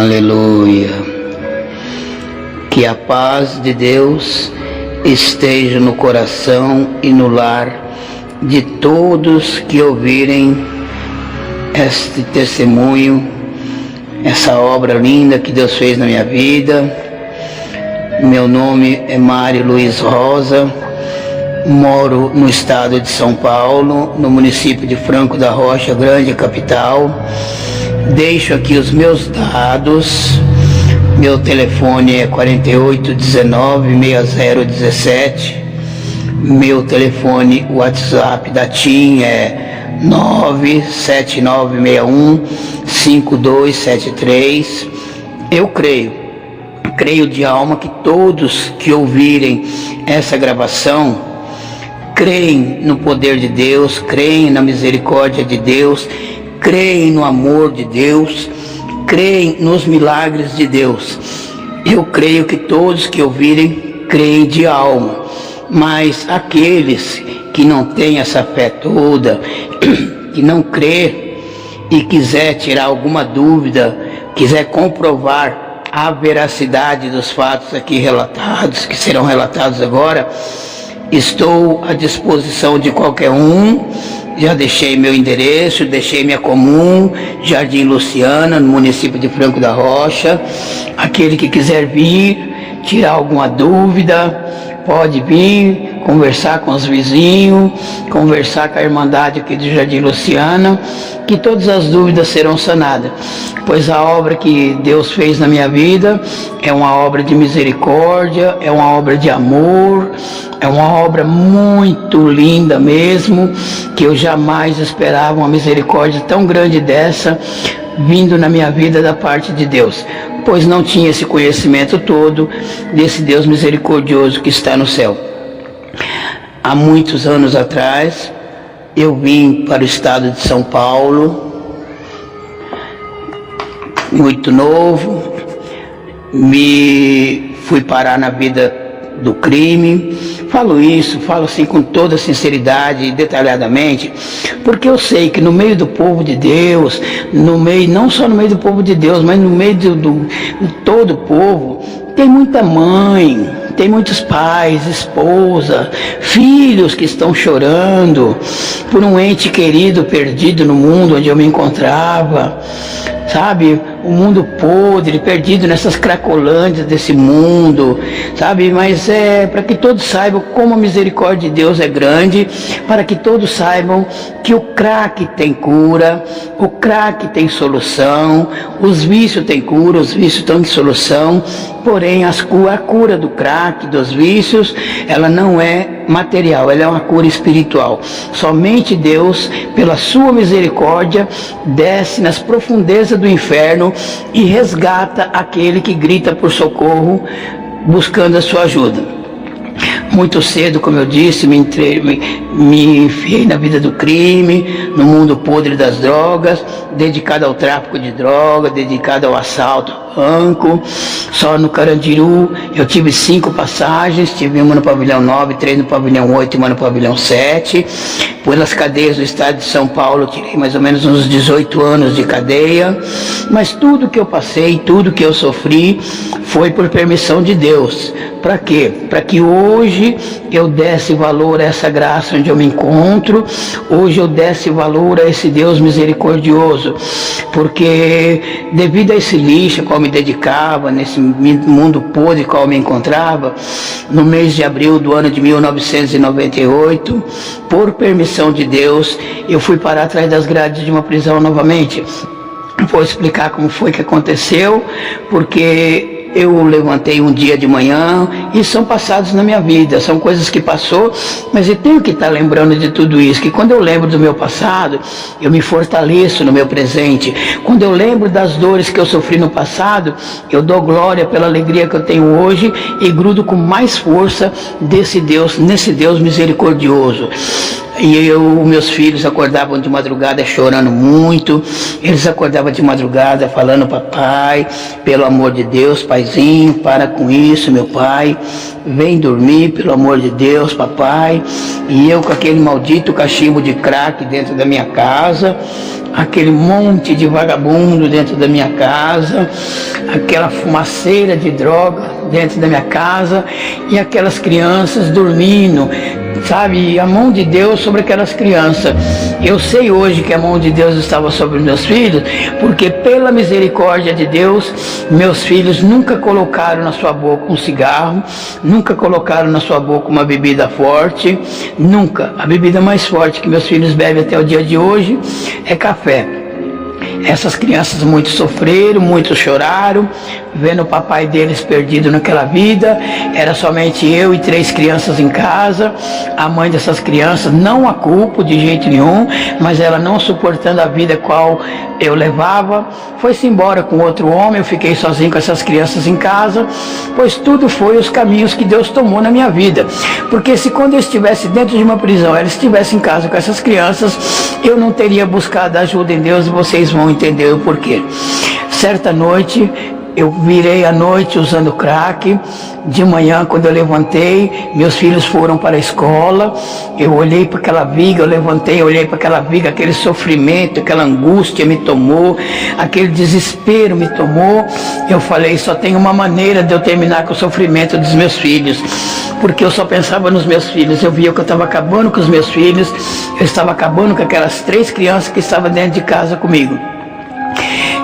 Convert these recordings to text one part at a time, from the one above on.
Aleluia. Que a paz de Deus esteja no coração e no lar de todos que ouvirem este testemunho, essa obra linda que Deus fez na minha vida. Meu nome é Mário Luiz Rosa, moro no estado de São Paulo, no município de Franco da Rocha, grande capital. Deixo aqui os meus dados. Meu telefone é 4819-6017. Meu telefone WhatsApp da TIM é 97961-5273. Eu creio de alma que todos que ouvirem essa gravação creem no poder de Deus, creem na misericórdia de Deus, creem no amor de Deus, creem nos milagres de Deus. Eu creio que todos que ouvirem creem de alma, mas aqueles que não têm essa fé toda, que não crê e quiser tirar alguma dúvida, quiser comprovar a veracidade dos fatos aqui relatados, que serão relatados agora, estou à disposição de qualquer um. Já deixei meu endereço, deixei minha comum, Jardim Luciana, no município de Franco da Rocha. Aquele que quiser vir, tirar alguma dúvida, pode vir, conversar com os vizinhos, conversar com a Irmandade aqui do Jardim Luciana, que todas as dúvidas serão sanadas. Pois a obra que Deus fez na minha vida é uma obra de misericórdia, é uma obra de amor, é uma obra muito linda mesmo, que eu jamais esperava uma misericórdia tão grande dessa vindo na minha vida da parte de Deus, pois não tinha esse conhecimento todo desse Deus misericordioso que está no céu. Há muitos anos atrás, eu vim para o estado de São Paulo, muito novo, fui parar na vida do crime. Falo assim com toda sinceridade e detalhadamente, porque eu sei que no meio do povo de Deus, não só no meio do povo de Deus, mas no meio de todo o povo, tem muita mãe, tem muitos pais, esposa, filhos que estão chorando por um ente querido perdido no mundo onde eu me encontrava, sabe? O mundo podre, perdido nessas cracolândias desse mundo, sabe? Mas é para que todos saibam como a misericórdia de Deus é grande, para que todos saibam que o crack tem cura, o crack tem solução, os vícios têm cura, os vícios têm solução, porém a cura do crack, dos vícios, ela não é material, ela é uma cura espiritual. Somente Deus, pela sua misericórdia, desce nas profundezas do inferno e resgata aquele que grita por socorro, buscando a sua ajuda. Muito cedo, como eu disse, me enfiei na vida do crime, no mundo podre das drogas, dedicado ao tráfico de droga, dedicado ao assalto, banco. Só no Carandiru eu tive 5 passagens, tive uma no pavilhão 9, 3 no pavilhão 8 e uma no pavilhão 7. Pelas cadeias do estado de São Paulo, tirei mais ou menos uns 18 anos de cadeia, mas tudo que eu passei, tudo que eu sofri, foi por permissão de Deus. Para quê? Para que hoje eu desse valor a essa graça onde eu me encontro, hoje eu desse valor a esse Deus misericordioso, porque devido a esse lixo ao qual me dedicava, nesse mundo podre ao qual eu me encontrava, no mês de abril do ano de 1998, por permissão de Deus, eu fui parar atrás das grades de uma prisão novamente. Vou explicar como foi que aconteceu, porque eu levantei um dia de manhã e são passados na minha vida, são coisas que passou, mas eu tenho que estar lembrando de tudo isso, que quando eu lembro do meu passado, eu me fortaleço no meu presente. Quando eu lembro das dores que eu sofri no passado, eu dou glória pela alegria que eu tenho hoje e grudo com mais força nesse Deus misericordioso. E meus filhos acordavam de madrugada chorando muito, eles acordavam de madrugada falando: papai, pelo amor de Deus, paizinho, para com isso, meu pai, vem dormir, pelo amor de Deus, papai. E eu com aquele maldito cachimbo de crack dentro da minha casa, aquele monte de vagabundo dentro da minha casa, aquela fumaceira de droga dentro da minha casa e aquelas crianças dormindo, sabe? A mão de Deus sobre aquelas crianças. Eu sei hoje que a mão de Deus estava sobre meus filhos, porque pela misericórdia de Deus, meus filhos nunca colocaram na sua boca um cigarro, nunca colocaram na sua boca uma bebida forte, nunca. A bebida mais forte que meus filhos bebem até o dia de hoje é café. Essas crianças muito sofreram, muito choraram, vendo o papai deles perdido naquela vida. Era somente eu e 3 crianças em casa. A mãe dessas crianças, não a culpo de jeito nenhum, mas ela não suportando a vida qual eu levava, foi-se embora com outro homem. Eu fiquei sozinho com essas crianças em casa, pois tudo foi os caminhos que Deus tomou na minha vida. Porque se quando eu estivesse dentro de uma prisão, ela estivesse em casa com essas crianças, eu não teria buscado ajuda em Deus, e vocês vão entender o porquê. Certa noite, eu virei à noite usando crack. De manhã, quando eu levantei, meus filhos foram para a escola. Eu olhei para aquela viga, eu levantei, olhei para aquela viga, aquele sofrimento, aquela angústia me tomou, aquele desespero me tomou. Eu falei, só tem uma maneira de eu terminar com o sofrimento dos meus filhos, porque eu só pensava nos meus filhos. Eu via que eu estava acabando com os meus filhos, eu estava acabando com aquelas 3 crianças que estavam dentro de casa comigo.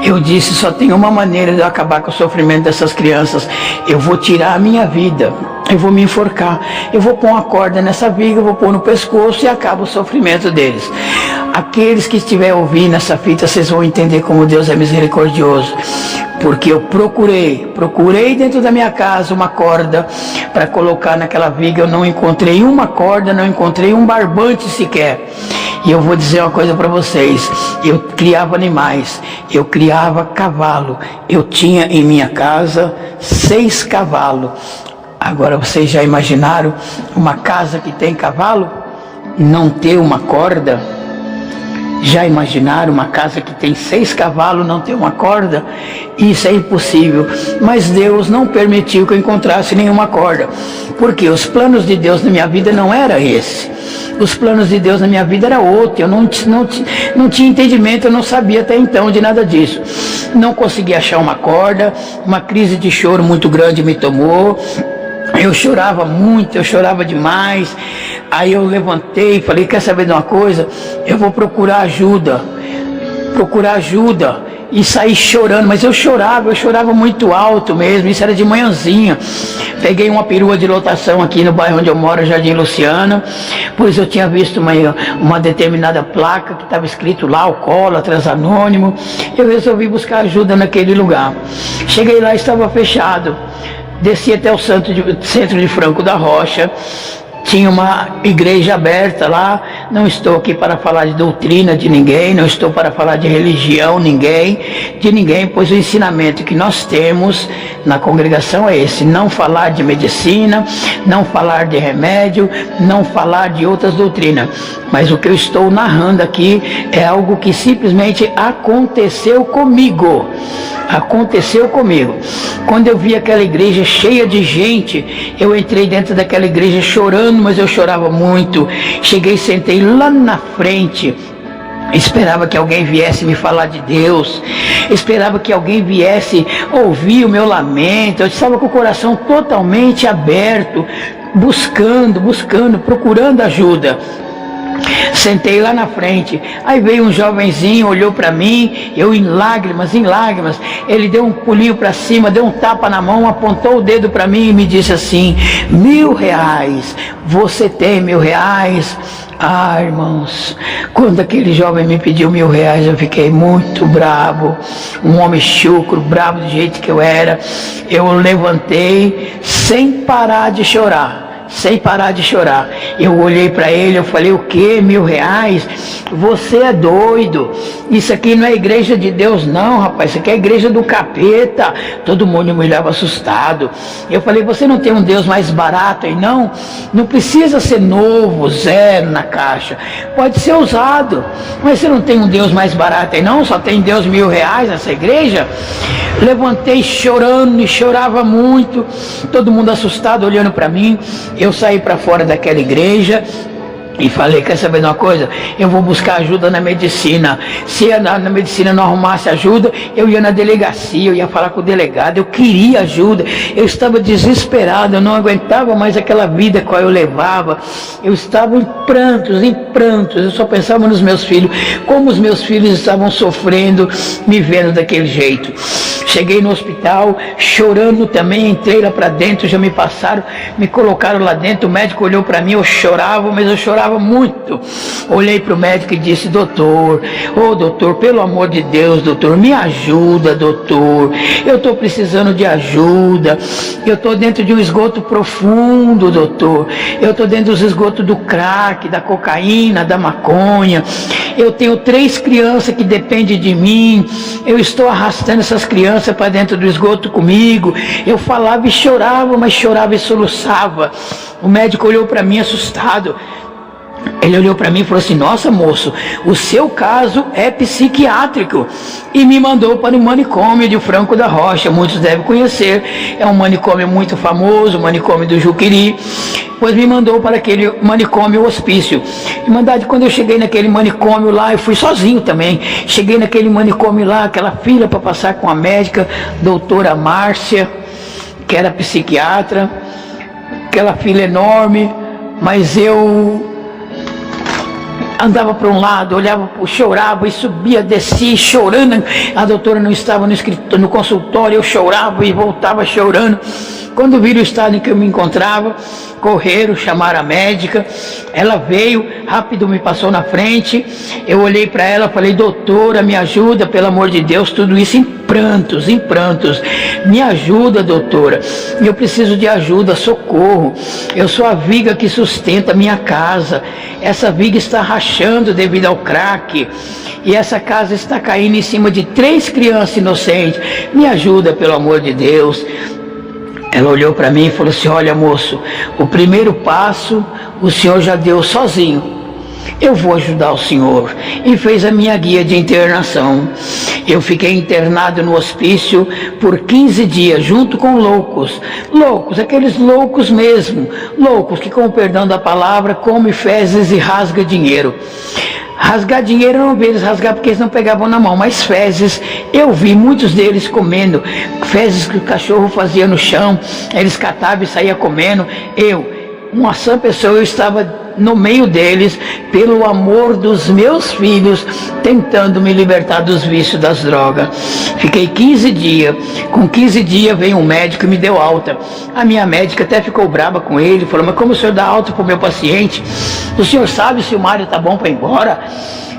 Eu disse, só tem uma maneira de eu acabar com o sofrimento dessas crianças. Eu vou tirar a minha vida, eu vou me enforcar, eu vou pôr uma corda nessa viga, eu vou pôr no pescoço e acaba o sofrimento deles. Aqueles que estiverem ouvindo essa fita, vocês vão entender como Deus é misericordioso. Porque eu procurei dentro da minha casa uma corda para colocar naquela viga. Eu não encontrei uma corda, não encontrei um barbante sequer. E eu vou dizer uma coisa para vocês, eu criava animais, eu criava cavalo, eu tinha em minha casa 6 cavalos. Agora vocês já imaginaram uma casa que tem cavalo não ter uma corda? Já imaginaram uma casa que tem 6 cavalos não ter uma corda? Isso é impossível. Mas Deus não permitiu que eu encontrasse nenhuma corda, porque os planos de Deus na minha vida não era esse. Os planos de Deus na minha vida era outro. Eu não tinha entendimento, eu não sabia até então de nada disso. Não consegui achar uma corda, uma crise de choro muito grande me tomou. Eu chorava muito, eu chorava demais. Aí eu levantei e falei, quer saber de uma coisa? Eu vou procurar ajuda. E saí chorando, mas eu chorava muito alto mesmo, isso era de manhãzinha. Peguei uma perua de lotação aqui no bairro onde eu moro, Jardim Luciana, pois eu tinha visto uma determinada placa que estava escrito lá, Alcoólatras Anônimo. Eu resolvi buscar ajuda naquele lugar. Cheguei lá, estava fechado. Desci até o centro de Franco da Rocha. Tinha uma igreja aberta lá. Não estou aqui para falar de doutrina de ninguém, não estou para falar de religião de ninguém, pois o ensinamento que nós temos na congregação é esse: não falar de medicina, não falar de remédio, não falar de outras doutrinas. Mas o que eu estou narrando aqui é algo que simplesmente aconteceu comigo. Quando eu vi aquela igreja cheia de gente, eu entrei dentro daquela igreja chorando, mas eu chorava muito. Cheguei, sentei lá na frente, esperava que alguém viesse me falar de Deus, esperava que alguém viesse ouvir o meu lamento. Eu estava com o coração totalmente aberto, buscando, procurando ajuda. Sentei lá na frente, aí veio um jovenzinho, olhou para mim, eu em lágrimas, ele deu um pulinho para cima, deu um tapa na mão, apontou o dedo para mim e me disse assim: R$1.000, você tem R$1.000? Ah, irmãos, quando aquele jovem me pediu R$1.000, eu fiquei muito bravo, um homem chucro, bravo do jeito que eu era. Eu levantei sem parar de chorar. Eu olhei para ele, eu falei: o quê? R$1.000? Você é doido, isso aqui não é igreja de Deus não, rapaz, isso aqui é igreja do capeta. Todo mundo me olhava assustado. Eu falei: você não tem um Deus mais barato aí não? Não precisa ser novo, 0 na caixa, pode ser usado, mas você não tem um Deus mais barato aí não? Só tem Deus R$1.000 nessa igreja? Levantei chorando e chorava muito, todo mundo assustado olhando para mim. Eu saí para fora daquela igreja, E falei, quer saber de uma coisa? Eu vou buscar ajuda na medicina. Se na medicina não arrumasse ajuda, eu ia na delegacia, eu ia falar com o delegado. Eu queria ajuda, eu estava desesperado, eu não aguentava mais aquela vida que eu levava. Eu estava em prantos, eu só pensava nos meus filhos, como os meus filhos estavam sofrendo, me vendo daquele jeito. Cheguei no hospital, chorando também, entrei lá para dentro, já me passaram, me colocaram lá dentro, o médico olhou para mim, eu chorava, mas eu chorava muito. Olhei para o médico e disse, doutor, doutor, pelo amor de Deus, doutor, me ajuda, doutor, eu estou precisando de ajuda, eu estou dentro de um esgoto profundo, doutor, eu estou dentro dos esgotos do crack, da cocaína, da maconha, eu tenho 3 crianças que dependem de mim, eu estou arrastando essas crianças para dentro do esgoto comigo. Eu falava e chorava, mas chorava e soluçava. O médico olhou para mim assustado. Ele olhou para mim e falou assim, nossa moço, o seu caso é psiquiátrico. E me mandou para o manicômio de Franco da Rocha, muitos devem conhecer, é um manicômio muito famoso, o manicômio do Juqueri. Pois me mandou para aquele manicômio hospício. E mandado, quando eu cheguei naquele manicômio lá, eu fui sozinho também. Cheguei naquele manicômio lá, aquela fila para passar com a médica, doutora Márcia, que era psiquiatra, aquela fila enorme, mas eu andava para um lado, olhava, chorava e subia, descia chorando. A doutora não estava no consultório, eu chorava e voltava chorando. Quando viram o estado em que eu me encontrava, correram, chamaram a médica, ela veio, rápido me passou na frente, eu olhei para ela, falei, doutora, me ajuda, pelo amor de Deus, tudo isso em prantos, me ajuda, doutora, eu preciso de ajuda, socorro, eu sou a viga que sustenta a minha casa, essa viga está rachando devido ao crack, e essa casa está caindo em cima de 3 crianças inocentes, me ajuda, pelo amor de Deus. Ela olhou para mim e falou assim, olha moço, o primeiro passo o senhor já deu sozinho, eu vou ajudar o senhor. E fez a minha guia de internação. Eu fiquei internado no hospício por 15 dias, junto com loucos, aqueles loucos mesmo, loucos que, com o perdão da palavra, come fezes e rasga dinheiro. Rasgar dinheiro eu não vi eles rasgar porque eles não pegavam na mão, mas fezes, eu vi muitos deles comendo, fezes que o cachorro fazia no chão, eles catavam e saíam comendo. Uma sã pessoa, eu estava no meio deles, pelo amor dos meus filhos, tentando me libertar dos vícios das drogas. Fiquei 15 dias, com 15 dias veio um médico e me deu alta. A minha médica até ficou brava com ele, falou, mas como o senhor dá alta para o meu paciente? O senhor sabe se o Mário está bom para ir embora?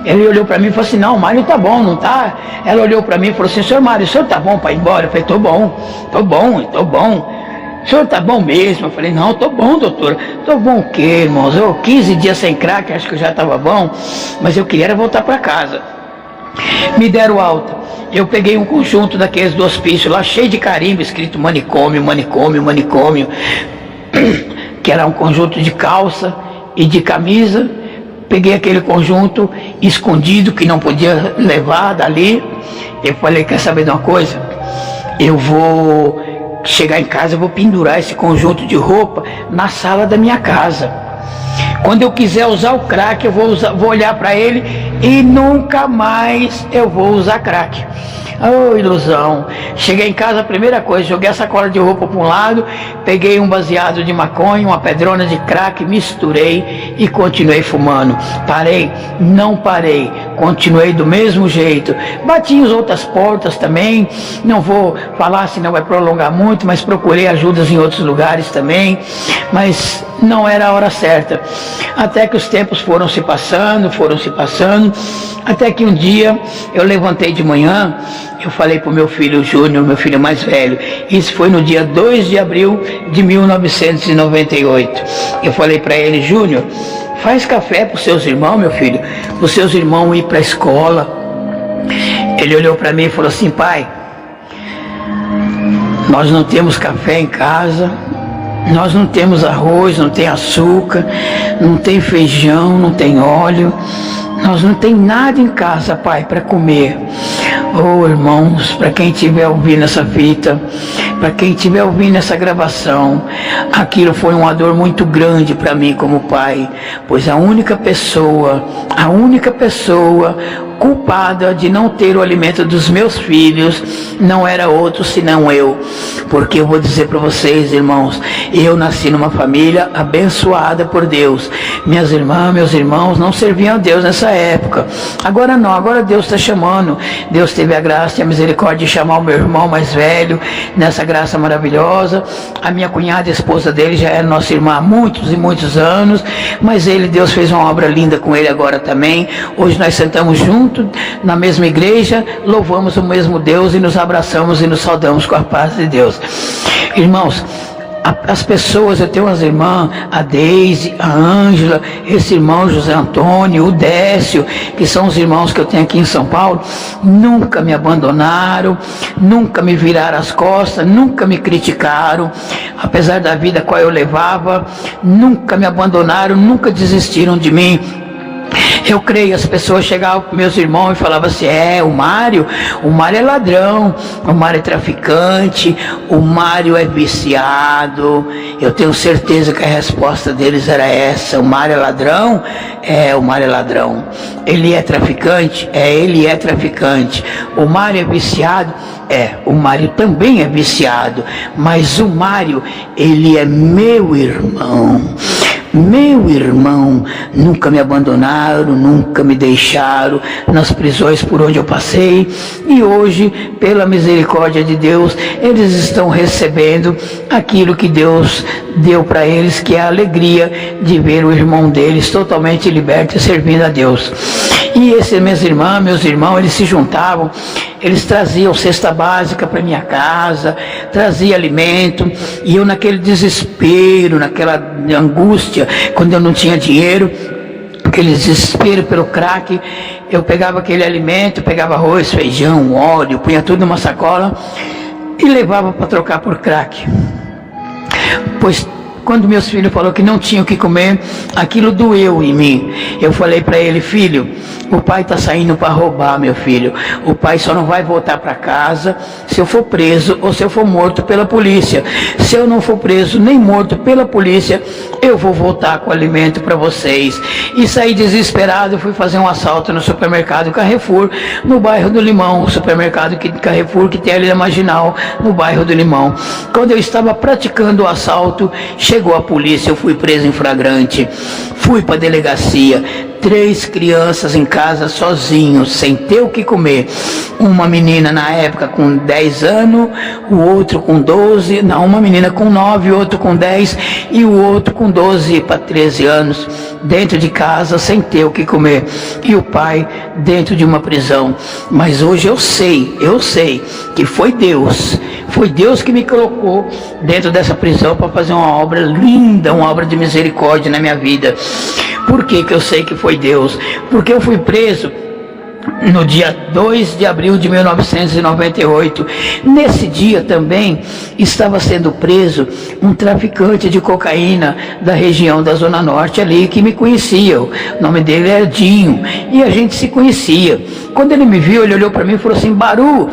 Ele olhou para mim e falou assim, não, o Mário está bom, não está? Ela olhou para mim e falou assim, senhor Mário, o senhor está bom para ir embora? Eu falei, estou bom. O senhor está bom mesmo? Eu falei, não, estou bom, doutora. Estou bom o quê, irmãos? 15 dias sem crack, acho que eu já estava bom, mas eu queria voltar para casa. Me deram alta. Eu peguei um conjunto daqueles do hospício lá, cheio de carimbo, escrito manicômio, que era um conjunto de calça e de camisa. Peguei aquele conjunto escondido, que não podia levar dali. Eu falei, quer saber de uma coisa? Eu vou chegar em casa, eu vou pendurar esse conjunto de roupa na sala da minha casa. Quando eu quiser usar o crack, eu vou olhar para ele e nunca mais eu vou usar crack. Oh, ilusão. Cheguei em casa, a primeira coisa, joguei a sacola de roupa para um lado, peguei um baseado de maconha, uma pedrona de crack, misturei e continuei fumando. Parei? Não parei. Continuei do mesmo jeito. Bati as outras portas também, não vou falar, senão vai prolongar muito, mas procurei ajudas em outros lugares também, mas não era a hora certa. Até que os tempos foram se passando, até que um dia eu levantei de manhã, eu falei para o meu filho Júnior, meu filho mais velho, isso foi no dia 2 de abril de 1998. Eu falei para ele, Júnior, faz café para os seus irmãos, meu filho, para os seus irmãos ir para a escola. Ele olhou para mim e falou assim, pai, nós não temos café em casa, nós não temos arroz, não tem açúcar, não tem feijão, não tem óleo, nós não tem nada em casa, pai, para comer. Oh, irmãos, para quem estiver ouvindo essa fita, para quem estiver ouvindo essa gravação, aquilo foi uma dor muito grande para mim como pai, pois a única pessoa culpada de não ter o alimento dos meus filhos não era outro senão eu. Porque eu vou dizer para vocês, irmãos, eu nasci numa família abençoada por Deus. Minhas irmãs, meus irmãos não serviam a Deus nessa época. Agora não, agora Deus está chamando. Deus teve a graça e a misericórdia de chamar o meu irmão mais velho nessa graça maravilhosa. A minha cunhada, a esposa dele, já era nossa irmã há muitos e muitos anos, mas Deus fez uma obra linda com ele agora também. Hoje nós sentamos juntos na mesma igreja, louvamos o mesmo Deus e nos abraçamos e nos saudamos com a paz de Deus. Irmãos, as pessoas, eu tenho umas irmãs, a Deise, a Ângela, esse irmão José Antônio, o Décio, que são os irmãos que eu tenho aqui em São Paulo, nunca me abandonaram, nunca me viraram as costas, nunca me criticaram, apesar da vida qual eu levava, nunca me abandonaram, nunca desistiram de mim. Eu creio, as pessoas chegavam para meus irmãos e falavam assim, o Mário é ladrão, o Mário é traficante, o Mário é viciado. Eu tenho certeza que a resposta deles era essa: o Mário é ladrão? O Mário é ladrão. Ele é traficante? Ele é traficante. O Mário é viciado? O Mário também é viciado, mas o Mário, ele é meu irmão. Meu irmão, nunca me abandonaram, nunca me deixaram nas prisões por onde eu passei, e hoje, pela misericórdia de Deus, eles estão recebendo aquilo que Deus deu para eles, que é a alegria de ver o irmão deles totalmente liberto e servindo a Deus. E esses meus irmãos, eles se juntavam, eles traziam cesta básica para minha casa, traziam alimento, e eu naquele desespero, naquela angústia, quando eu não tinha dinheiro, aquele desespero pelo crack, eu pegava aquele alimento, pegava arroz, feijão, óleo, punha tudo numa sacola e levava para trocar por crack. Pois quando meus filhos falaram que não tinham o que comer, aquilo doeu em mim. Eu falei para ele: filho, o pai está saindo para roubar, meu filho. O pai só não vai voltar para casa se eu for preso ou se eu for morto pela polícia. Se eu não for preso nem morto pela polícia, eu vou voltar com alimento para vocês. E saí desesperado, fui fazer um assalto no supermercado Carrefour, no bairro do Limão, o supermercado Carrefour que tem ali na Marginal, no bairro do Limão. Quando eu estava praticando o assalto, chegou a polícia, eu fui preso em flagrante, fui para a delegacia, 3 crianças em casa sozinhos, sem ter o que comer. Uma menina na época com 10 anos, o outro com 12, não, uma menina com 9, outro com 10 e o outro com 12 para 13 anos, dentro de casa, sem ter o que comer. E o pai dentro de uma prisão. Mas hoje eu sei que foi Deus que me colocou dentro dessa prisão para fazer uma obra linda, uma obra de misericórdia na minha vida. Por que eu sei que foi Deus? Porque eu fui preso no dia 2 de abril de 1998. Nesse dia também estava sendo preso um traficante de cocaína da região da Zona Norte ali, que me conhecia. O nome dele era Dinho, e a gente se conhecia. Quando ele me viu, ele olhou para mim e falou assim: Baru,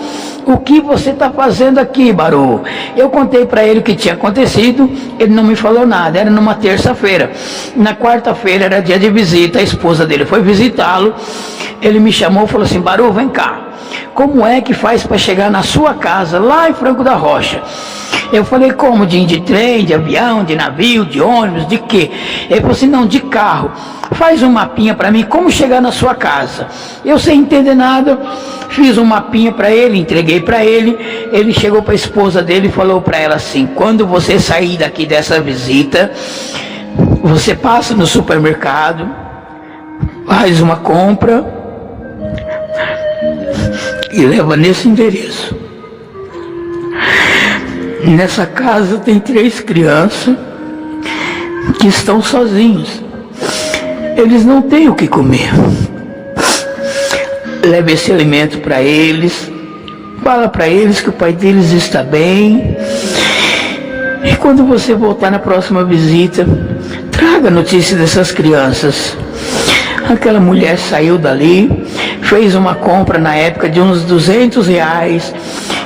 o que você está fazendo aqui, Baru? Eu contei para ele o que tinha acontecido, ele não me falou nada. Era numa terça-feira. Na quarta-feira era dia de visita, a esposa dele foi visitá-lo. Ele me chamou e falou assim: Baru, vem cá, como é que faz para chegar na sua casa, lá em Franco da Rocha? Eu falei: como? De trem, de avião, de navio, de ônibus, de quê? Ele falou assim: não, de carro. Faz um mapinha para mim, como chegar na sua casa. Eu sem entender nada, fiz um mapinha para ele, entreguei para ele. Ele chegou para a esposa dele e falou para ela assim: quando você sair daqui dessa visita, você passa no supermercado, faz uma compra e leva nesse endereço. Nessa casa tem 3 crianças que estão sozinhos. Eles não têm o que comer. Leve esse alimento para eles. Fala para eles que o pai deles está bem. E quando você voltar na próxima visita, traga notícia dessas crianças. Aquela mulher saiu dali, fez uma compra na época de uns R$200,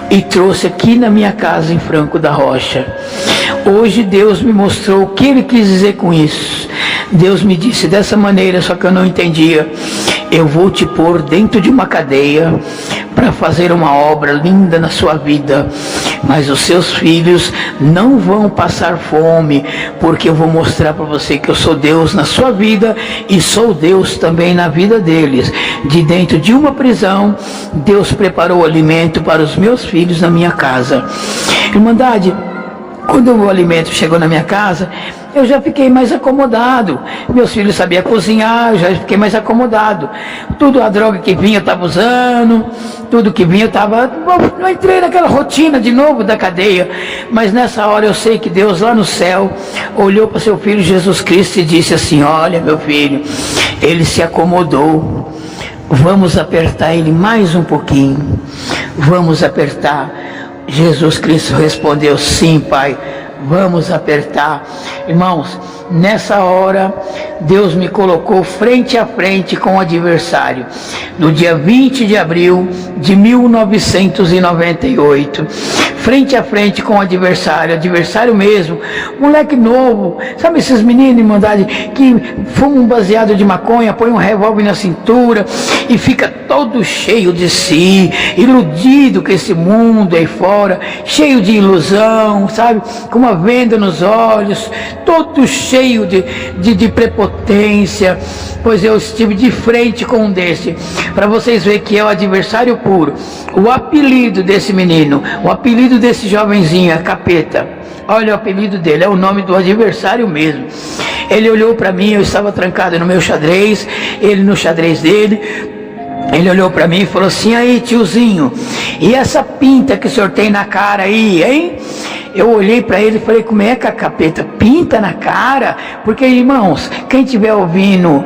e trouxe aqui na minha casa em Franco da Rocha. Hoje Deus me mostrou o que Ele quis dizer com isso. Deus me disse dessa maneira, só que eu não entendia: eu vou te pôr dentro de uma cadeia para fazer uma obra linda na sua vida, mas os seus filhos não vão passar fome, porque eu vou mostrar para você que eu sou Deus na sua vida e sou Deus também na vida deles. De dentro de uma prisão, Deus preparou o alimento para os meus filhos na minha casa. Irmandade, quando o alimento chegou na minha casa, eu já fiquei mais acomodado. Meus filhos sabiam cozinhar, eu já fiquei mais acomodado. Tudo a droga que vinha eu estava usando, tudo que vinha eu estava... Não entrei naquela rotina de novo da cadeia. Mas nessa hora eu sei que Deus lá no céu olhou para seu filho Jesus Cristo e disse assim: olha, meu filho, ele se acomodou. Vamos apertar ele mais um pouquinho. Vamos apertar. Jesus Cristo respondeu: sim, Pai, vamos apertar. Irmãos, nessa hora Deus me colocou frente a frente com o adversário. No dia 20 de abril de 1998, frente a frente com o adversário mesmo, moleque novo, sabe esses meninos, irmandade, que fumam um baseado de maconha, põe um revólver na cintura e fica todo cheio de si, iludido com esse mundo aí fora, cheio de ilusão, sabe, com uma venda nos olhos, todo cheio de prepotência. Pois eu estive de frente com um desse, para vocês verem que é o adversário puro. O apelido desse menino, o apelido desse jovenzinho é Capeta. Olha o apelido dele, é o nome do adversário mesmo. Ele olhou para mim, eu estava trancado no meu xadrez, ele no xadrez dele. Ele olhou para mim e falou assim: aí, tiozinho, e essa pinta que o senhor tem na cara aí, hein? Eu olhei para ele e falei: como é que a Capeta pinta na cara? Porque, irmãos, quem estiver ouvindo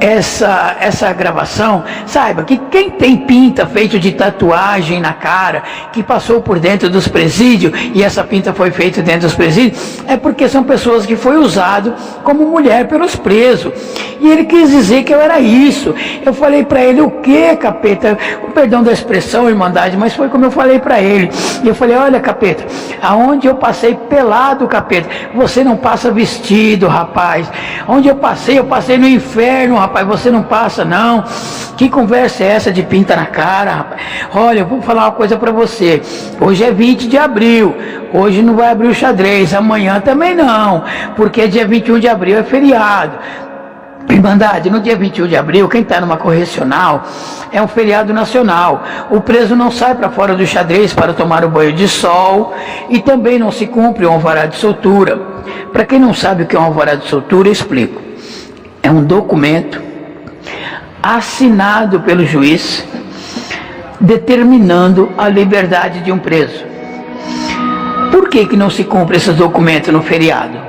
essa gravação, saiba que quem tem pinta feito de tatuagem na cara, que passou por dentro dos presídios, e essa pinta foi feita dentro dos presídios, é porque são pessoas que foi usado como mulher pelos presos. E ele quis dizer que eu era isso. Eu falei para ele: o que, Capeta? O perdão da expressão, irmandade, mas foi como eu falei para ele. E eu falei: olha, Capeta, aonde eu passei pelado, Capeta, você não passa vestido, rapaz. Onde eu passei no inferno, rapaz, você não passa não. Que conversa é essa de pinta na cara, rapaz? Olha, eu vou falar uma coisa para você. Hoje é 20 de abril, hoje não vai abrir o xadrez, amanhã também não, porque dia 21 de abril é feriado. Irmandade, no dia 21 de abril, quem está numa correcional, é um feriado nacional. O preso não sai para fora do xadrez para tomar o banho de sol, e também não se cumpre o alvará de soltura. Para quem não sabe o que é um alvará de soltura, eu explico. É um documento assinado pelo juiz determinando a liberdade de um preso. Por que não se cumpre esses documentos no feriado?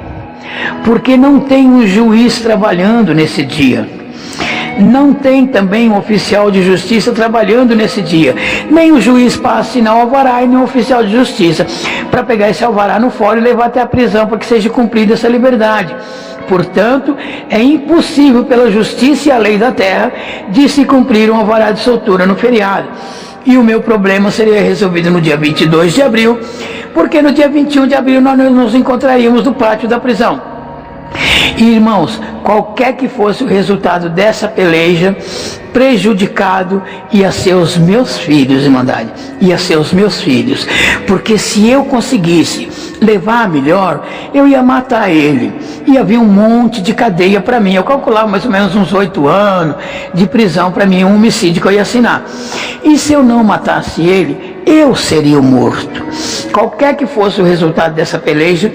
Porque não tem um juiz trabalhando nesse dia. Não tem também um oficial de justiça trabalhando nesse dia. Nem o juiz para assinar o alvará e nem o oficial de justiça para pegar esse alvará no fórum e levar até a prisão para que seja cumprida essa liberdade. Portanto, é impossível pela justiça e a lei da terra de se cumprir um alvará de soltura no feriado. E o meu problema seria resolvido no dia 22 de abril, porque no dia 21 de abril nós nos encontraríamos no pátio da prisão. E, irmãos, qualquer que fosse o resultado dessa peleja, prejudicado ia ser os meus filhos, irmandade, ia ser os meus filhos, porque se eu conseguisse levar a melhor, eu ia matar ele, ia vir um monte de cadeia para mim. Eu calculava mais ou menos uns 8 anos de prisão para mim, um homicídio que eu ia assinar. E se eu não matasse ele, eu seria o morto. Qualquer que fosse o resultado dessa peleja,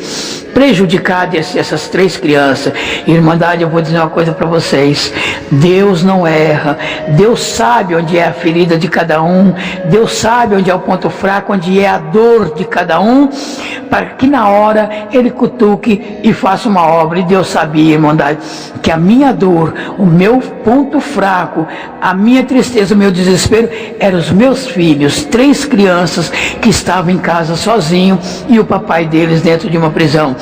prejudicado essas 3 crianças. Irmandade, eu vou dizer uma coisa para vocês: Deus não erra. Deus sabe onde é a ferida de cada um, Deus sabe onde é o ponto fraco, onde é a dor de cada um, para que na hora Ele cutuque e faça uma obra. E Deus sabia, irmandade, que a minha dor, o meu ponto fraco, a minha tristeza, o meu desespero, eram os meus filhos, 3 crianças que estavam em casa sozinhos e o papai deles dentro de uma prisão.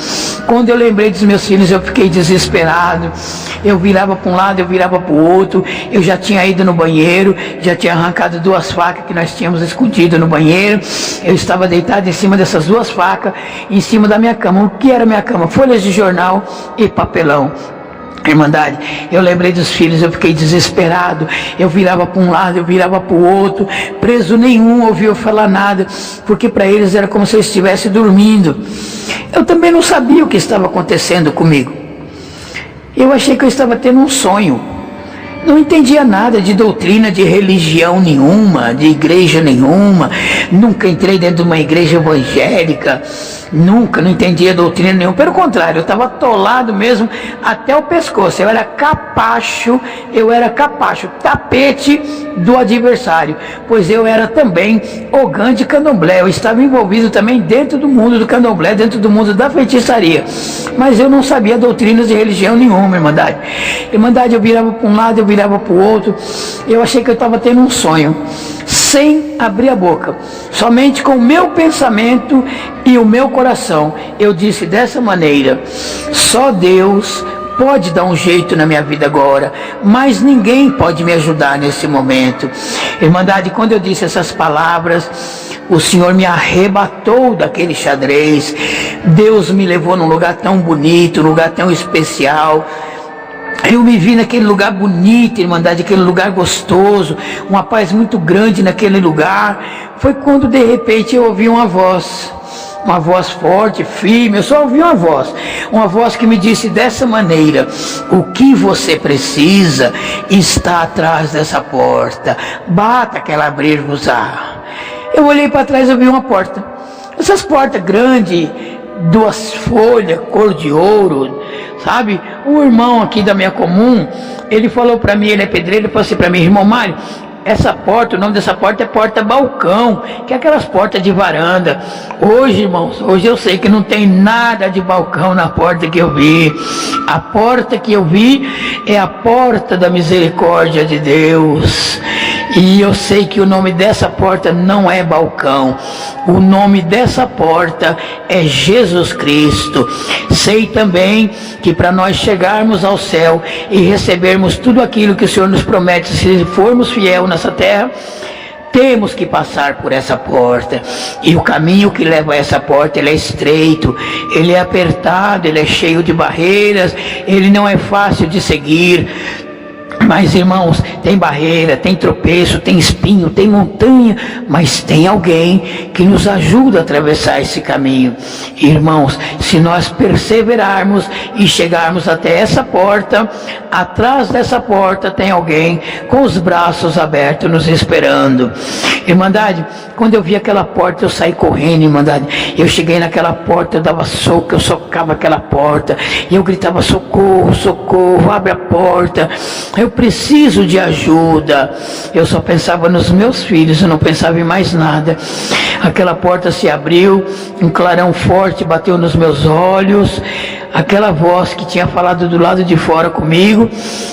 Quando eu lembrei dos meus filhos, eu fiquei desesperado. Eu virava para um lado, eu virava para o outro. Eu já tinha ido no banheiro, já tinha arrancado 2 facas que nós tínhamos escondido no banheiro. Eu estava deitado em cima dessas 2 facas, em cima da minha cama. O que era minha cama? Folhas de jornal e papelão. Irmandade, eu lembrei dos filhos, eu fiquei desesperado. Eu virava para um lado, eu virava para o outro. Preso nenhum ouviu falar nada, porque para eles era como se eu estivesse dormindo. Eu também não sabia o que estava acontecendo comigo. Eu achei que eu estava tendo um sonho. Não entendia nada de doutrina, de religião nenhuma, de igreja nenhuma. Nunca entrei dentro de uma igreja evangélica. Nunca, não entendia doutrina nenhuma. Pelo contrário, eu estava atolado mesmo até o pescoço. Eu era capacho, tapete do adversário. Pois eu era também ogã de candomblé. Eu estava envolvido também dentro do mundo do candomblé, dentro do mundo da feitiçaria. Mas eu não sabia doutrinas de religião nenhuma, irmandade. Irmandade, eu virava para um lado, eu virava para o outro. Eu achei que eu estava tendo um sonho, sem abrir a boca, somente com o meu pensamento e o meu coração. Eu disse dessa maneira: só Deus pode dar um jeito na minha vida agora, mas ninguém pode me ajudar nesse momento. Irmandade, quando eu disse essas palavras, o Senhor me arrebatou daquele xadrez. Deus me levou num lugar tão bonito, num lugar tão especial. Eu me vi naquele lugar bonito, irmandade, aquele lugar gostoso, uma paz muito grande naquele lugar. Foi quando de repente eu ouvi uma voz forte, firme. Eu só ouvi uma voz que me disse dessa maneira: o que você precisa está atrás dessa porta, bata que ela abrir-vos-á. Eu olhei para trás e vi uma porta, essas portas grandes, 2 folhas, cor de ouro, sabe? Um irmão aqui da minha comum, ele falou para mim, ele é pedreiro, ele falou assim para mim: irmão Mário, essa porta, o nome dessa porta é porta-balcão, que é aquelas portas de varanda. Hoje, irmãos, hoje eu sei que não tem nada de balcão na porta que eu vi. A porta que eu vi é a porta da misericórdia de Deus. E eu sei que o nome dessa porta não é balcão. O nome dessa porta é Jesus Cristo. Sei também que para nós chegarmos ao céu e recebermos tudo aquilo que o Senhor nos promete, se formos fiel nessa terra, temos que passar por essa porta. E o caminho que leva a essa porta, ele é estreito, ele é apertado, ele é cheio de barreiras, ele não é fácil de seguir. Mas, irmãos, tem barreira, tem tropeço, tem espinho, tem montanha, mas tem alguém que nos ajuda a atravessar esse caminho. Irmãos, se nós perseverarmos e chegarmos até essa porta, atrás dessa porta tem alguém com os braços abertos nos esperando. Irmandade, quando eu vi aquela porta, eu saí correndo, irmandade. Eu cheguei naquela porta, eu dava soco, eu socava aquela porta, e eu gritava: socorro, socorro, abre a porta, eu preciso de ajuda. Eu só pensava nos meus filhos, eu não pensava em mais nada. Aquela porta se abriu, um clarão forte bateu nos meus olhos. Aquela voz que tinha falado do lado de fora comigo,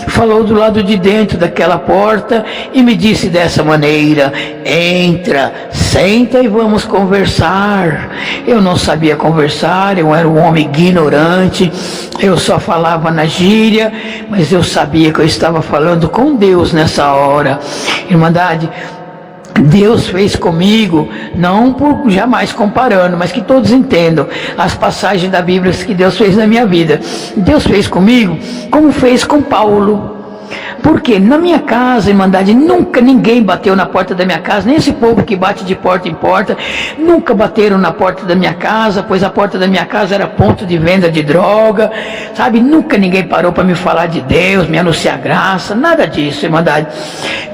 falou do lado de dentro daquela porta e me disse dessa maneira: entra, senta e vamos conversar. Eu não sabia conversar, eu era um homem ignorante, eu só falava na gíria, mas eu sabia que eu estava falando com Deus nessa hora. Irmandade, Deus fez comigo, não por jamais comparando, mas que todos entendam as passagens da Bíblia que Deus fez na minha vida. Deus fez comigo como fez com Paulo. Porque na minha casa, irmandade, nunca ninguém bateu na porta da minha casa, nem esse povo que bate de porta em porta, nunca bateram na porta da minha casa, pois a porta da minha casa era ponto de venda de droga, sabe? Nunca ninguém parou para me falar de Deus, me anunciar graça, nada disso, irmandade.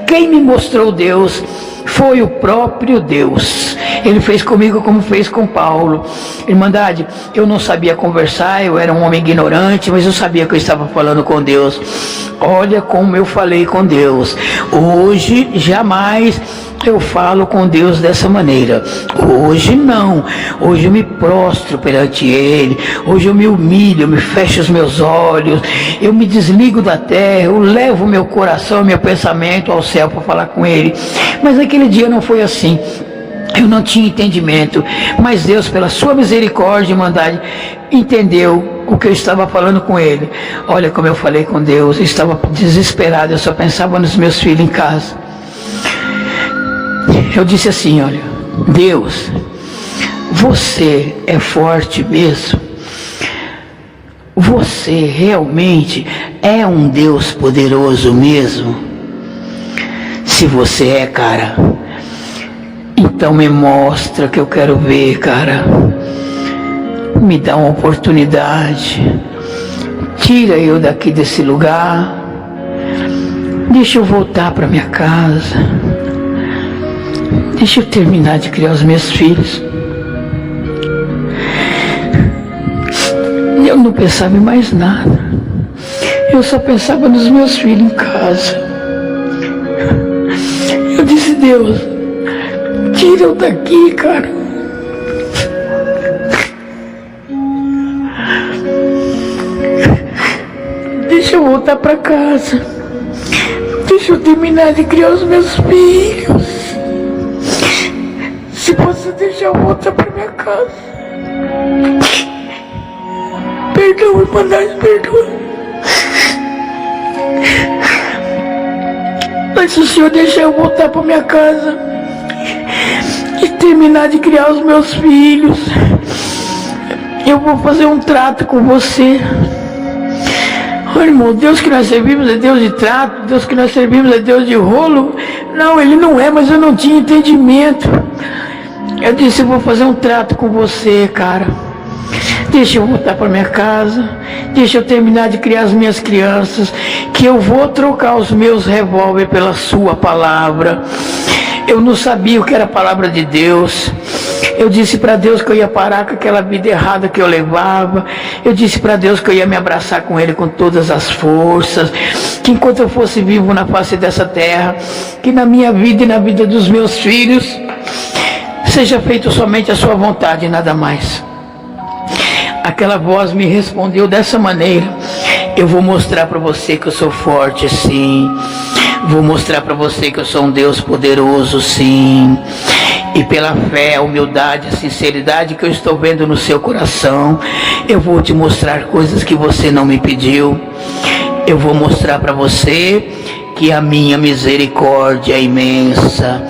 Quem me mostrou Deus foi o próprio Deus. Ele fez comigo como fez com Paulo. Irmandade, eu não sabia conversar, eu era um homem ignorante, mas eu sabia que eu estava falando com Deus. Olha como eu falei com Deus. Hoje, jamais eu falo com Deus dessa maneira. Hoje não. Hoje eu me prostro perante Ele. Hoje eu me humilho, eu me fecho os meus olhos, eu me desligo da terra, eu levo meu coração, meu pensamento ao céu para falar com Ele. Mas naquele dia não foi assim. Eu não tinha entendimento, mas Deus, pela sua misericórdia e bondade, entendeu o que eu estava falando com ele. Olha como eu falei com Deus, eu estava desesperado, eu só pensava nos meus filhos em casa. Eu disse assim, olha, Deus, você é forte mesmo? Você realmente é um Deus poderoso mesmo? Se você é, cara, então me mostra que eu quero ver, cara. Me dá uma oportunidade. Tira eu daqui desse lugar. Deixa eu voltar para minha casa. Deixa eu terminar de criar os meus filhos. Eu não pensava em mais nada. Eu só pensava nos meus filhos em casa. Eu disse, Deus, tira eu daqui, cara. Deixa eu voltar para casa. Deixa eu terminar de criar os meus filhos. Se você deixar eu voltar para minha casa. Perdão, irmandade, perdoa. Mas se o Senhor deixar eu voltar para minha casa e terminar de criar os meus filhos, eu vou fazer um trato com você. Oh, irmão, Deus que nós servimos é Deus de trato, Deus que nós servimos é Deus de rolo. Não, Ele não é, mas eu não tinha entendimento. Eu disse, eu vou fazer um trato com você, cara. Deixa eu voltar para minha casa, deixa eu terminar de criar as minhas crianças, que eu vou trocar os meus revólver pela sua palavra. Eu não sabia o que era a palavra de Deus. Eu disse para Deus que eu ia parar com aquela vida errada que eu levava. Eu disse para Deus que eu ia me abraçar com Ele com todas as forças. Que enquanto eu fosse vivo na face dessa terra, que na minha vida e na vida dos meus filhos, seja feito somente a sua vontade e nada mais. Aquela voz me respondeu dessa maneira: eu vou mostrar para você que eu sou forte, sim. Vou mostrar para você que eu sou um Deus poderoso, sim. E pela fé, a humildade, a sinceridade que eu estou vendo no seu coração, eu vou te mostrar coisas que você não me pediu. Eu vou mostrar para você que a minha misericórdia é imensa.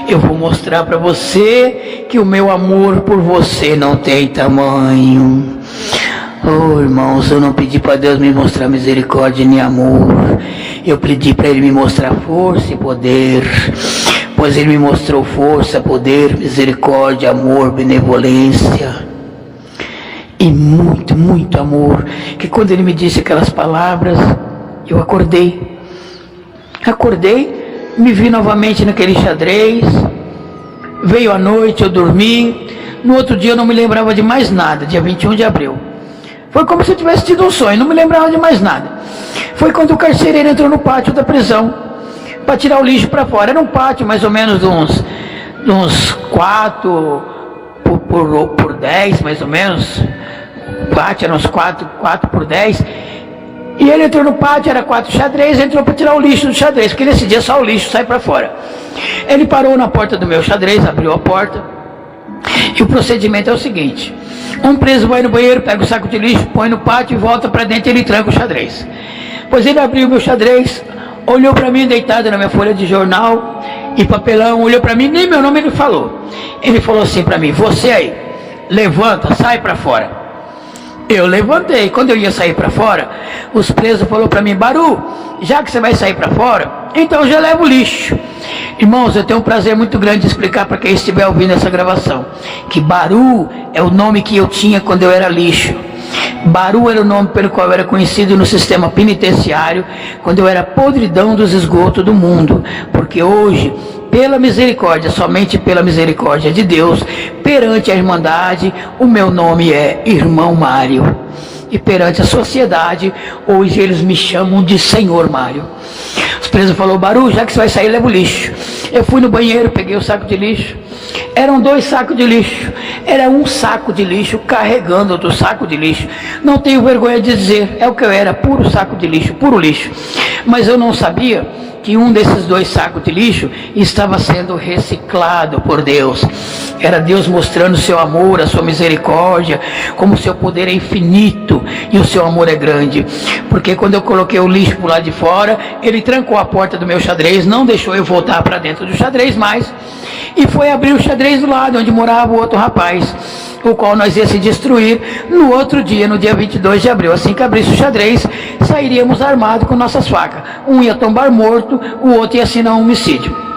Eu vou mostrar para você que o meu amor por você não tem tamanho. Oh, irmãos, eu não pedi para Deus me mostrar misericórdia nem amor. Eu pedi para Ele me mostrar força e poder. Pois Ele me mostrou força, poder, misericórdia, amor, benevolência. E muito, muito amor. Que quando Ele me disse aquelas palavras, eu acordei. Me vi novamente naquele xadrez. Veio a noite, eu dormi. No outro dia eu não me lembrava de mais nada, dia 21 de abril. Foi como se eu tivesse tido um sonho, não me lembrava de mais nada. Foi quando o carcereiro entrou no pátio da prisão para tirar o lixo para fora. Era um pátio mais ou menos de uns 4 por 10, mais ou menos. O pátio era uns 4 por 10. E ele entrou no pátio, era 4 xadrez, entrou para tirar o lixo do xadrez, porque nesse dia só o lixo sai para fora. Ele parou na porta do meu xadrez, abriu a porta. E o procedimento é o seguinte: um preso vai no banheiro, pega o saco de lixo, põe no pátio e volta para dentro e ele tranca o xadrez. Pois ele abriu o meu xadrez, olhou para mim deitado na minha folha de jornal e papelão, olhou para mim, nem meu nome ele falou. Ele falou assim para mim: você aí, levanta, sai para fora. Eu levantei. Quando eu ia sair para fora, os presos falaram para mim: Baru, já que você vai sair para fora, então já leva o lixo. Irmãos, eu tenho um prazer muito grande de explicar para quem estiver ouvindo essa gravação, que Baru é o nome que eu tinha quando eu era lixo. Baru era o nome pelo qual eu era conhecido no sistema penitenciário, quando eu era podridão dos esgotos do mundo. Porque hoje, pela misericórdia, somente pela misericórdia de Deus, perante a Irmandade, o meu nome é Irmão Mário. E perante a sociedade, hoje eles me chamam de Senhor Mário. Os presos falaram: Baru, já que você vai sair, leva o lixo. Eu fui no banheiro, peguei o saco de lixo. Eram 2 sacos de lixo. Era um saco de lixo carregando outro saco de lixo. Não tenho vergonha de dizer, é o que eu era, puro saco de lixo, puro lixo. Mas eu não sabia que um desses 2 sacos de lixo estava sendo reciclado por Deus. Era Deus mostrando o seu amor, a sua misericórdia, como o seu poder é infinito e o seu amor é grande. Porque quando eu coloquei o lixo por lá de fora, ele trancou a porta do meu xadrez, não deixou eu voltar para dentro do xadrez mais, e foi abrir o xadrez do lado onde morava o outro rapaz, o qual nós ia se destruir no outro dia, no dia 22 de abril. Assim que abrisse o xadrez, sairíamos armados com nossas facas. Um ia tombar morto, o outro ia assinar um homicídio.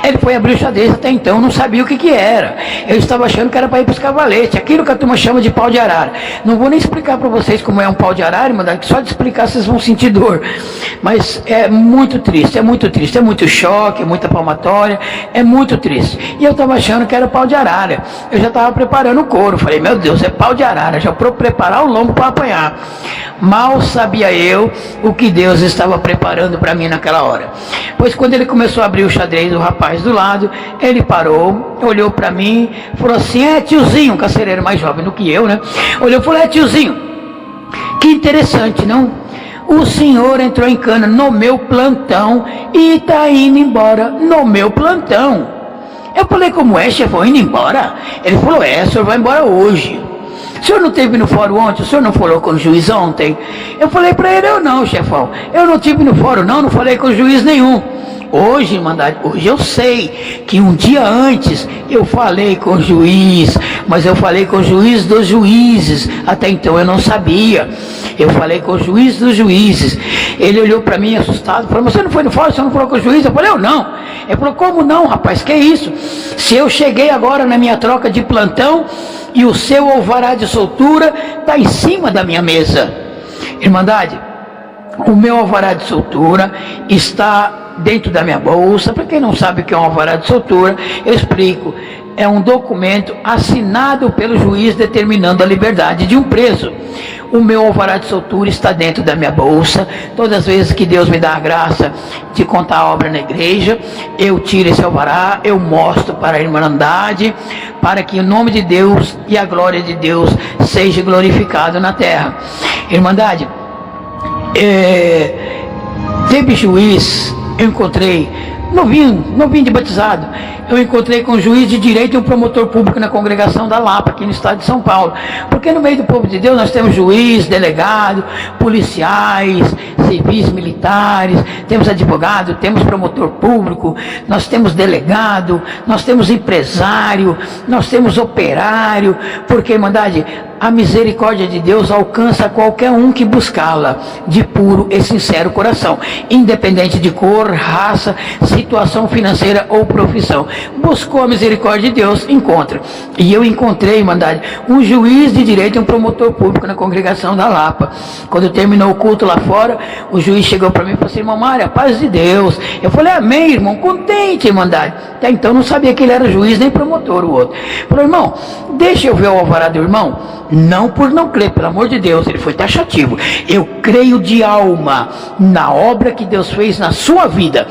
Ele foi abrir o xadrez, até então não sabia o que era. Eu estava achando que era para ir para os cavaletes, aquilo que a turma chama de pau de arara. Não vou nem explicar para vocês como é um pau de arara, mas só de explicar vocês vão sentir dor. Mas é muito triste, é muito choque, é muita palmatória, é muito triste. E eu estava achando que era pau de arara. Eu já estava preparando o couro, falei, meu Deus, é pau de arara, já para preparar o lombo para apanhar. Mal sabia eu o que Deus estava preparando para mim naquela hora. Pois quando ele começou a abrir o xadrez do rapaz do lado, ele parou, olhou para mim, falou assim, tiozinho, um carcereiro mais jovem do que eu, né? Olhou e falou, tiozinho, que interessante, não? O senhor entrou em cana no meu plantão e está indo embora no meu plantão. Eu falei, como é, chefão, indo embora? Ele falou, o senhor vai embora hoje. O senhor não esteve no fórum ontem? O senhor não falou com o juiz ontem? Eu falei para ele, eu não, chefão. Eu não estive no fórum não falei com o juiz nenhum. Hoje, Irmandade, hoje eu sei que um dia antes eu falei com o juiz, mas eu falei com o juiz dos juízes, até então eu não sabia. Eu falei com o juiz dos juízes. Ele olhou para mim assustado, falou, mas você não foi no fórum, você não falou com o juiz? Eu falei, eu não. Ele falou, como não, rapaz, que é isso? Se eu cheguei agora na minha troca de plantão e o seu alvará de soltura está em cima da minha mesa. Irmandade, o meu alvará de soltura está dentro da minha bolsa. Para quem não sabe o que é um alvará de soltura, eu explico. É um documento assinado pelo juiz determinando a liberdade de um preso. O meu alvará de soltura está dentro da minha bolsa. Todas as vezes que Deus me dá a graça de contar a obra na igreja, eu tiro esse alvará, eu mostro para a Irmandade, para que o nome de Deus e a glória de Deus seja glorificado na terra. Irmandade, teve juiz, eu encontrei, novinho de batizado, eu encontrei com um juiz de direito e um promotor público na congregação da Lapa, aqui no estado de São Paulo. Porque no meio do povo de Deus nós temos juiz, delegado, policiais, civis, militares, temos advogado, temos promotor público, nós temos delegado, nós temos empresário, nós temos operário, porque, Irmandade, a misericórdia de Deus alcança qualquer um que buscá-la de puro e sincero coração, independente de cor, raça, situação financeira ou profissão. Buscou a misericórdia de Deus, encontra. E eu encontrei, Irmandade, um juiz de direito e um promotor público na congregação da Lapa. Quando terminou o culto lá fora, o juiz chegou para mim e falou assim, irmão Mário, a paz de Deus. Eu falei, amém, irmão, contente, Irmandade. Até então não sabia que ele era juiz nem promotor, o outro. Falou, irmão, deixa eu ver o alvará do irmão. Não por não crer, pelo amor de Deus, ele foi taxativo. Eu creio de alma na obra que Deus fez na sua vida.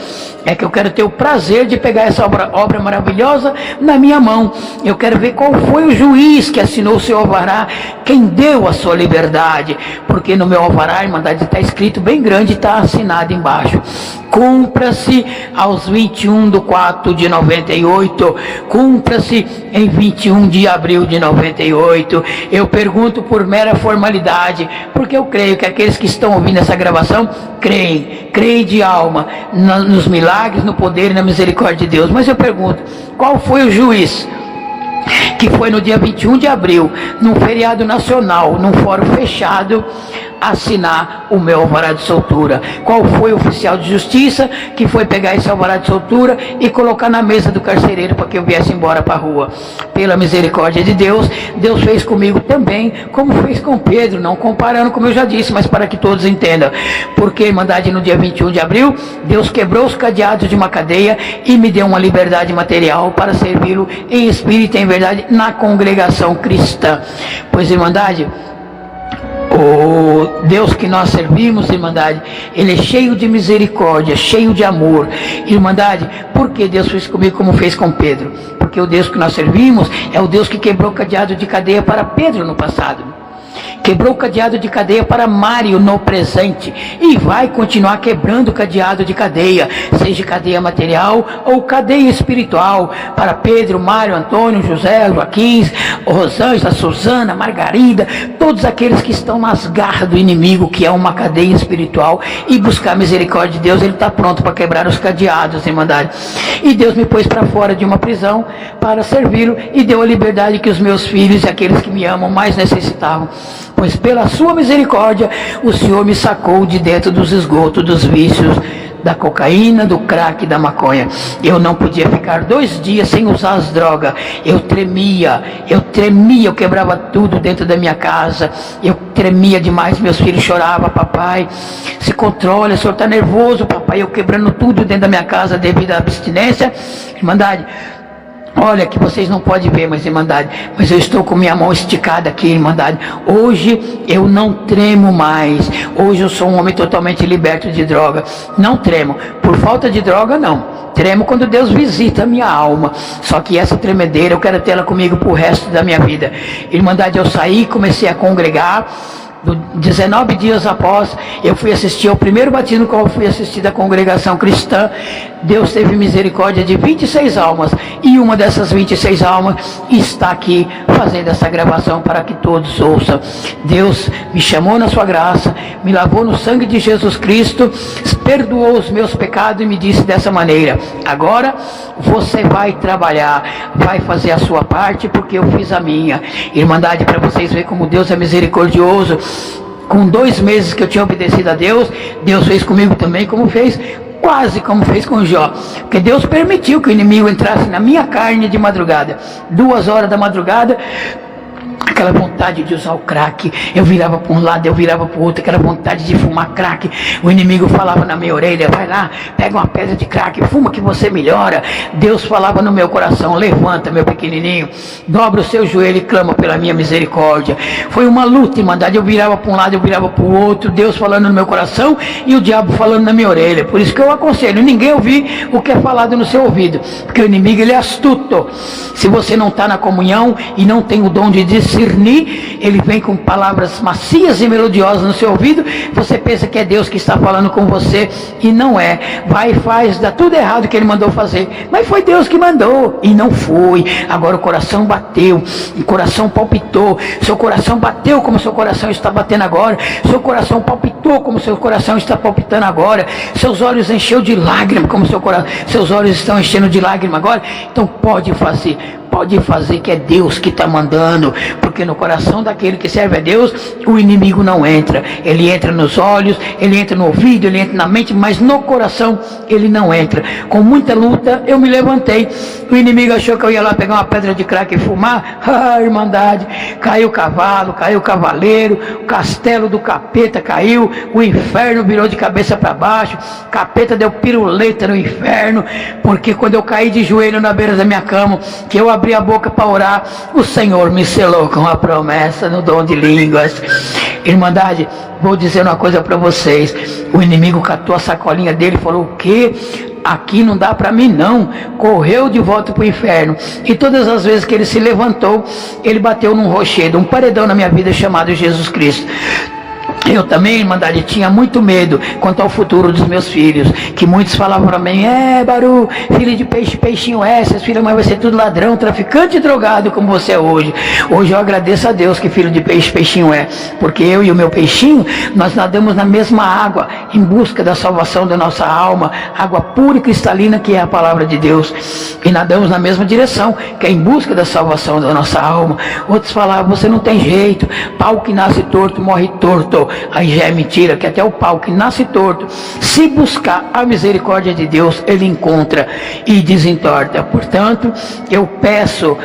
É que eu quero ter o prazer de pegar essa obra maravilhosa na minha mão. Eu quero ver qual foi o juiz que assinou o seu alvará, quem deu a sua liberdade. Porque no meu alvará, Irmandade, está escrito bem grande, está assinado embaixo. Cumpra-se aos 21/4/98, cumpra-se em 21 de abril de 98. Eu pergunto por mera formalidade, porque eu creio que aqueles que estão ouvindo essa gravação creem de alma nos milagres, no poder e na misericórdia de Deus. Mas eu pergunto, qual foi o juiz que foi no dia 21 de abril, num feriado nacional, num fórum fechado, assinar o meu alvará de soltura? Qual foi o oficial de justiça que foi pegar esse alvará de soltura e colocar na mesa do carcereiro para que eu viesse embora para a rua? Pela misericórdia de Deus, Deus fez comigo também, como fez com Pedro, não comparando, como eu já disse, mas para que todos entendam. Porque, Irmandade, no dia 21 de abril, Deus quebrou os cadeados de uma cadeia e me deu uma liberdade material para servi-lo em espírito e em verdade na congregação cristã. Pois, Irmandade, o Deus que nós servimos, Irmandade, Ele é cheio de misericórdia, cheio de amor. Irmandade, por que Deus fez comigo como fez com Pedro? Porque o Deus que nós servimos é o Deus que quebrou o cadeado de cadeia para Pedro no passado. Quebrou o cadeado de cadeia para Mário no presente e vai continuar quebrando o cadeado de cadeia, seja cadeia material ou cadeia espiritual, para Pedro, Mário, Antônio, José, Joaquim, Rosângela, Suzana, Margarida, todos aqueles que estão nas garras do inimigo, que é uma cadeia espiritual, e buscar a misericórdia de Deus. Ele está pronto para quebrar os cadeados, Irmandade. E Deus me pôs para fora de uma prisão para servi-lo e deu a liberdade que os meus filhos e aqueles que me amam mais necessitavam. Pois pela sua misericórdia o Senhor me sacou de dentro dos esgotos, dos vícios, da cocaína, do crack, da maconha. Eu não podia ficar 2 dias sem usar as drogas. Eu tremia, eu quebrava tudo dentro da minha casa. Eu tremia demais, meus filhos choravam: papai, se controle, o senhor está nervoso, papai. Eu quebrando tudo dentro da minha casa devido à abstinência. Irmandade, olha que vocês não podem ver, mas Irmandade, mas eu estou com minha mão esticada aqui, Irmandade. Hoje eu não tremo mais. Hoje eu sou um homem totalmente liberto de droga. Não tremo. Por falta de droga, não. Tremo quando Deus visita a minha alma. Só que essa tremedeira eu quero tê-la comigo pro resto da minha vida. Irmandade, eu saí, comecei a congregar. 19 dias após, eu fui assistir ao primeiro batismo, qual eu fui assistir da congregação cristã. Deus teve misericórdia de 26 almas, e uma dessas 26 almas está aqui fazendo essa gravação para que todos ouçam. Deus me chamou na sua graça, me lavou no sangue de Jesus Cristo, perdoou os meus pecados e me disse dessa maneira: agora você vai trabalhar, vai fazer a sua parte, porque eu fiz a minha. Irmandade, para vocês verem como Deus é misericordioso. Com 2 meses que eu tinha obedecido a Deus, Deus fez comigo também quase como fez com Jó, porque Deus permitiu que o inimigo entrasse na minha carne de madrugada, 2 horas da madrugada. Aquela vontade de usar o crack, eu virava para um lado, eu virava para o outro, aquela vontade de fumar crack. O inimigo falava na minha orelha: vai lá, pega uma pedra de crack, fuma que você melhora. Deus falava no meu coração: levanta, meu pequenininho, dobra o seu joelho e clama pela minha misericórdia. Foi uma luta, Irmandade. Eu virava para um lado, eu virava para o outro, Deus falando no meu coração e o diabo falando na minha orelha. Por isso que eu aconselho ninguém ouvir o que é falado no seu ouvido, porque o inimigo, ele é astuto. Se você não está na comunhão e não tem o dom de discernir, ele vem com palavras macias e melodiosas no seu ouvido. Você pensa que é Deus que está falando com você, e não é. Vai e faz, dá tudo errado que ele mandou fazer, mas foi Deus que mandou, e não foi. Agora o coração bateu, o coração palpitou. Seu coração bateu como seu coração está batendo agora. Seu coração palpitou como seu coração está palpitando agora. Seus olhos encheu de lágrimas como seus olhos estão enchendo de lágrimas agora. Então pode fazer que é Deus que está mandando, porque no coração daquele que serve a Deus, o inimigo não entra. Ele entra nos olhos, ele entra no ouvido, ele entra na mente, mas no coração ele não entra. Com muita luta eu me levantei. O inimigo achou que eu ia lá pegar uma pedra de crack e fumar. Irmandade, caiu o cavalo, caiu o cavaleiro, o castelo do capeta caiu, o inferno virou de cabeça para baixo, o capeta deu piruleta no inferno, porque quando eu caí de joelho na beira da minha cama, que eu abri a boca para orar, o Senhor me selou com a promessa no dom de línguas. Irmandade, vou dizer uma coisa para vocês: o inimigo catou a sacolinha dele e falou: o quê? Aqui não dá para mim não. Correu de volta para o inferno, e todas as vezes que ele se levantou, ele bateu num rochedo, um paredão na minha vida chamado Jesus Cristo. Eu também, Irmandade, tinha muito medo quanto ao futuro dos meus filhos, que muitos falavam para mim: Baru, filho de peixe, peixinho é, seus filhos vai ser tudo ladrão, traficante e drogado como você é hoje. Hoje eu agradeço a Deus que filho de peixe, peixinho é, porque eu e o meu peixinho, nós nadamos na mesma água, em busca da salvação da nossa alma, água pura e cristalina, que é a palavra de Deus, e nadamos na mesma direção, que é em busca da salvação da nossa alma. Outros falavam: você não tem jeito, pau que nasce torto, morre torto. Aí já é mentira, que até o pau que nasce torto, se buscar a misericórdia de Deus, ele encontra e desentorta. Portanto, eu peço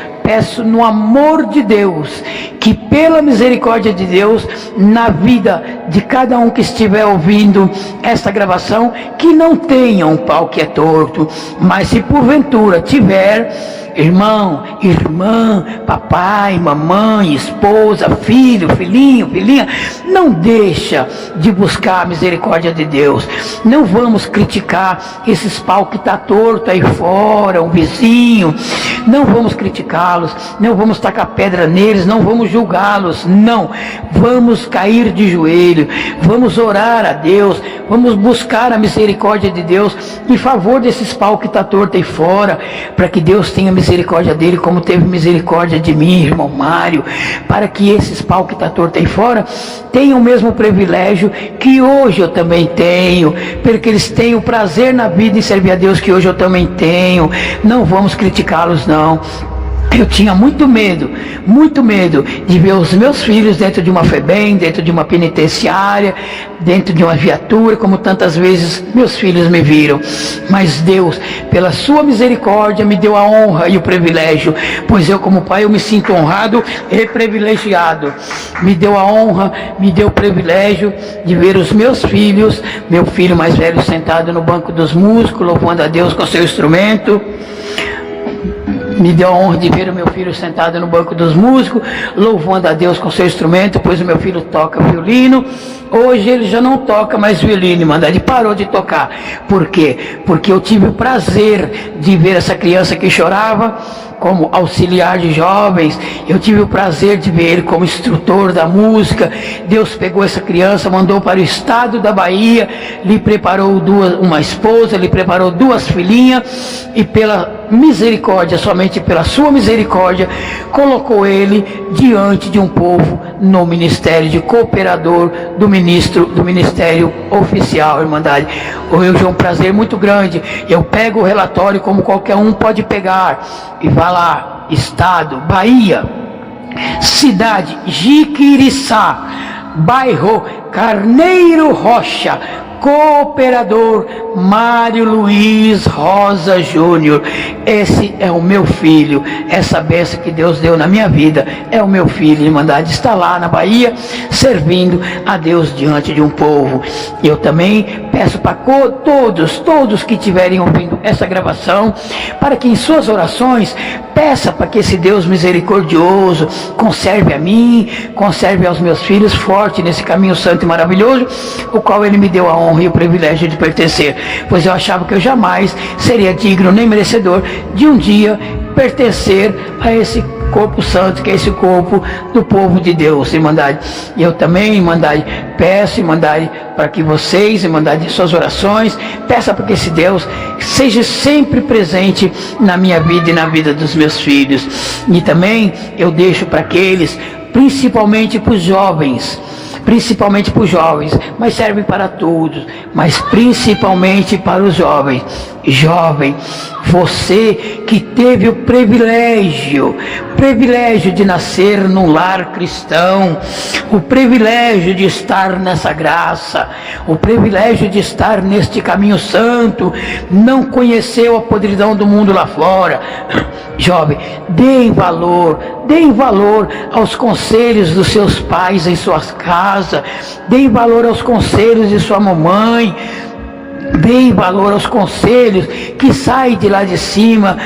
no amor de Deus, que pela misericórdia de Deus, na vida de cada um que estiver ouvindo esta gravação, que não tenha um pau que é torto, mas se porventura tiver, irmão, irmã, papai, mamãe, esposa, filho, filhinho, filhinha, não deixa de buscar a misericórdia de Deus. Não vamos criticar esses pau que está torto aí fora, um vizinho. Não vamos criticá-los, não vamos tacar pedra neles, não vamos julgá-los, não. Vamos cair de joelho, vamos orar a Deus, vamos buscar a misericórdia de Deus em favor desses pau que está torto aí fora, para que Deus tenha misericórdia dele, como teve misericórdia de mim, irmão Mário, para que esses pau que está torto aí fora tenham o mesmo privilégio que hoje eu também tenho, porque eles têm o prazer na vida em servir a Deus que hoje eu também tenho. Não vamos criticá-los, não. Eu tinha muito medo de ver os meus filhos dentro de uma FEBEM, dentro de uma penitenciária, dentro de uma viatura, como tantas vezes meus filhos me viram. Mas Deus, pela sua misericórdia, me deu a honra e o privilégio, pois eu como pai, eu me sinto honrado e privilegiado. Me deu a honra, me deu o privilégio de ver os meus filhos, meu filho mais velho sentado no banco dos músicos, louvando a Deus com seu instrumento. Me deu a honra de ver o meu filho sentado no banco dos músicos, louvando a Deus com seu instrumento, pois o meu filho toca violino. Hoje ele já não toca mais violino, irmandade, ele parou de tocar. Por quê? Porque eu tive o prazer de ver essa criança que chorava como auxiliar de jovens, eu tive o prazer de ver ele como instrutor da música. Deus pegou essa criança, mandou para o estado da Bahia, lhe preparou uma esposa, lhe preparou 2 filhinhas, e pela misericórdia, somente pela sua misericórdia, colocou ele diante de um povo no ministério de cooperador do ministério oficial, irmandade. Hoje é um prazer muito grande. Eu pego o relatório como qualquer um pode pegar e vai lá, estado, Bahia, cidade, Jiquiriçá, bairro Carneiro Rocha, cooperador Mário Luiz Rosa Júnior. Esse é o meu filho. Essa bênção que Deus deu na minha vida é o meu filho. Irmandade está lá na Bahia, servindo a Deus diante de um povo. Eu também peço para todos que estiverem ouvindo essa gravação, para que em suas orações peça para que esse Deus misericordioso conserve a mim, conserve aos meus filhos forte nesse caminho santo e maravilhoso, o qual Ele me deu a honra e o privilégio de pertencer, pois eu achava que eu jamais seria digno nem merecedor de um dia pertencer a esse corpo santo, que é esse corpo do povo de Deus, irmandade. E eu também, irmandade, peço, irmandade, para que vocês, irmandade, em suas orações, peça para que esse Deus seja sempre presente na minha vida e na vida dos meus filhos. E também eu deixo para aqueles, principalmente para os jovens, mas serve para todos, mas principalmente para os jovens. Jovem, você que teve o privilégio de nascer num lar cristão, o privilégio de estar nessa graça, o privilégio de estar neste caminho santo, não conheceu a podridão do mundo lá fora. Jovem, deem valor aos conselhos dos seus pais em suas casas, deem valor aos conselhos de sua mamãe, deem valor aos conselhos que saem de lá de cima,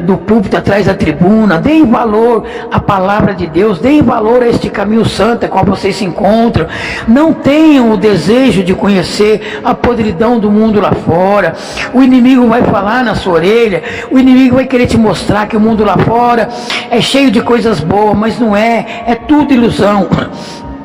do púlpito atrás da tribuna. Deem valor à palavra de Deus, deem valor a este caminho santo a qual vocês se encontram. Não tenham o desejo de conhecer a podridão do mundo lá fora. O inimigo vai falar na sua orelha, o inimigo vai querer te mostrar que o mundo lá fora é cheio de coisas boas, mas não é, é tudo ilusão.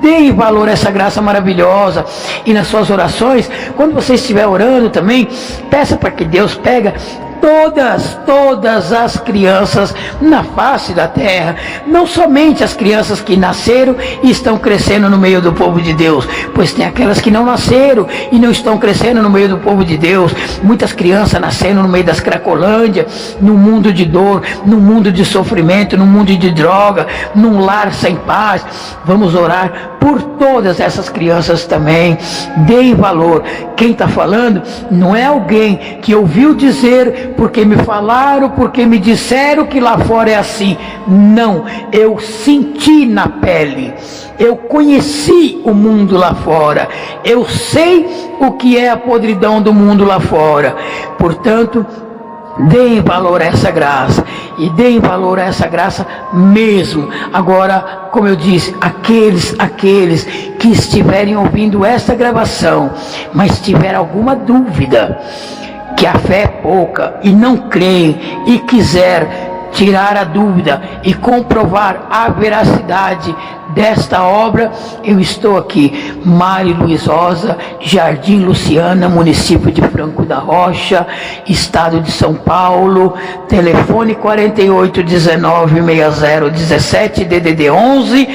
Deem valor a essa graça maravilhosa. E nas suas orações, quando você estiver orando também, peça para que Deus pega todas as crianças na face da terra, não somente as crianças que nasceram e estão crescendo no meio do povo de Deus, pois tem aquelas que não nasceram e não estão crescendo no meio do povo de Deus. Muitas crianças nascendo no meio das Cracolândia, num mundo de dor, num mundo de sofrimento, num mundo de droga, num lar sem paz. Vamos orar por todas essas crianças também. Deem valor. Quem está falando não é alguém que ouviu dizer, porque me falaram, porque me disseram que lá fora é assim. Não, eu senti na pele, eu conheci o mundo lá fora, eu sei o que é a podridão do mundo lá fora. Portanto, Deem valor a essa graça, e deem valor a essa graça mesmo. Agora, como eu disse, aqueles que estiverem ouvindo esta gravação, mas tiver alguma dúvida, que a fé é pouca e não creem, e quiser tirar a dúvida e comprovar a veracidade desta obra, eu estou aqui. Mari Luiz Rosa, Jardim Luciana, município de Franco da Rocha, estado de São Paulo, telefone 48196017, DDD 11,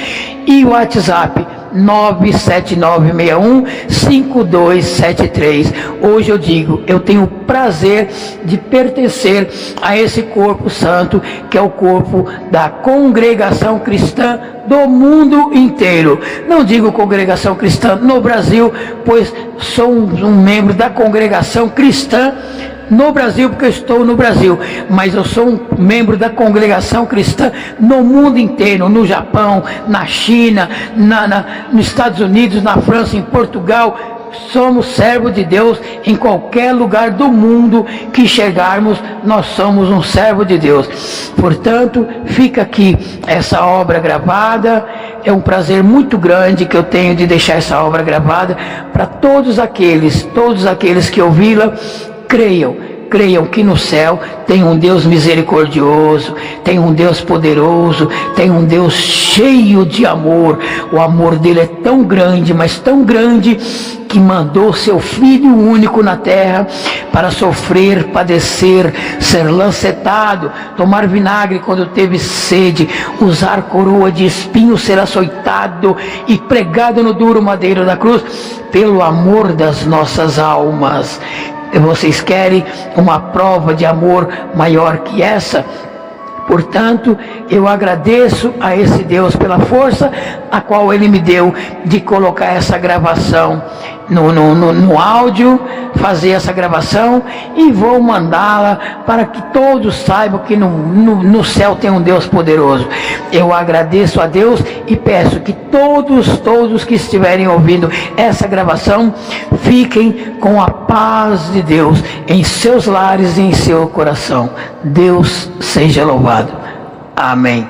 e WhatsApp 97961-5273. Hoje eu digo, eu tenho o prazer de pertencer a esse corpo santo, que é o corpo da congregação cristã do mundo inteiro. Não digo congregação cristã no Brasil, pois sou um membro da congregação cristã no Brasil, porque eu estou no Brasil, mas eu sou um membro da congregação cristã no mundo inteiro, no Japão, na China, nos Estados Unidos, na França, em Portugal. Somos servos de Deus em qualquer lugar do mundo que chegarmos, nós somos um servo de Deus. Portanto, fica aqui essa obra gravada. É um prazer muito grande que eu tenho de deixar essa obra gravada para todos aqueles que ouvi-la. Creiam que no céu tem um Deus misericordioso, tem um Deus poderoso, tem um Deus cheio de amor. O amor dele é tão grande, mas tão grande, que mandou seu Filho único na terra para sofrer, padecer, ser lancetado, tomar vinagre quando teve sede, usar coroa de espinhos, ser açoitado e pregado no duro madeiro da cruz, pelo amor das nossas almas. Vocês querem uma prova de amor maior que essa? Portanto, eu agradeço a esse Deus pela força a qual Ele me deu de colocar essa gravação no áudio, fazer essa gravação, e vou mandá-la para que todos saibam que no céu tem um Deus poderoso. Eu agradeço a Deus e peço que todos que estiverem ouvindo essa gravação fiquem com a paz de Deus em seus lares e em seu coração. Deus seja louvado. Amém.